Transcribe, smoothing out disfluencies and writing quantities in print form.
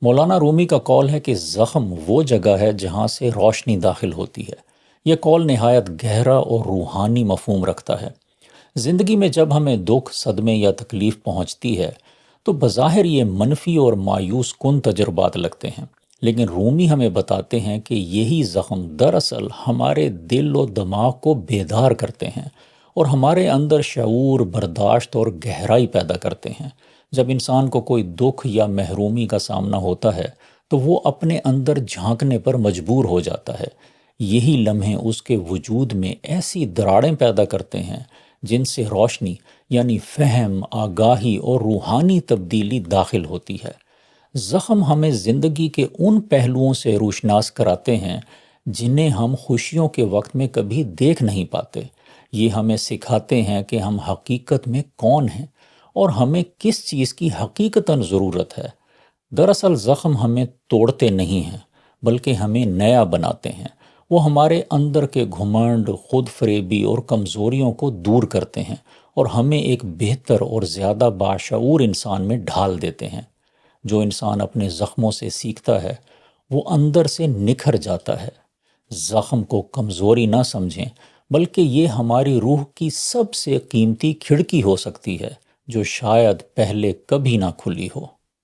مولانا رومی کا قول ہے کہ زخم وہ جگہ ہے جہاں سے روشنی داخل ہوتی ہے۔ یہ قول نہایت گہرا اور روحانی مفہوم رکھتا ہے۔ زندگی میں جب ہمیں دکھ، صدمے یا تکلیف پہنچتی ہے تو بظاہر یہ منفی اور مایوس کن تجربات لگتے ہیں، لیکن رومی ہمیں بتاتے ہیں کہ یہی زخم دراصل ہمارے دل و دماغ کو بیدار کرتے ہیں اور ہمارے اندر شعور، برداشت اور گہرائی پیدا کرتے ہیں۔ جب انسان کو کوئی دکھ یا محرومی کا سامنا ہوتا ہے تو وہ اپنے اندر جھانکنے پر مجبور ہو جاتا ہے۔ یہی لمحے اس کے وجود میں ایسی دراڑیں پیدا کرتے ہیں جن سے روشنی یعنی فہم، آگاہی اور روحانی تبدیلی داخل ہوتی ہے۔ زخم ہمیں زندگی کے ان پہلوؤں سے روشناس کراتے ہیں جنہیں ہم خوشیوں کے وقت میں کبھی دیکھ نہیں پاتے۔ یہ ہمیں سکھاتے ہیں کہ ہم حقیقت میں کون ہیں اور ہمیں کس چیز کی حقیقتاً ضرورت ہے۔ دراصل زخم ہمیں توڑتے نہیں ہیں بلکہ ہمیں نیا بناتے ہیں۔ وہ ہمارے اندر کے گھمنڈ، خود فریبی اور کمزوریوں کو دور کرتے ہیں اور ہمیں ایک بہتر اور زیادہ باشعور انسان میں ڈھال دیتے ہیں۔ جو انسان اپنے زخموں سے سیکھتا ہے وہ اندر سے نکھر جاتا ہے۔ زخم کو کمزوری نہ سمجھیں بلکہ یہ ہماری روح کی سب سے قیمتی کھڑکی ہو سکتی ہے جو شاید پہلے کبھی نہ کھلی ہو۔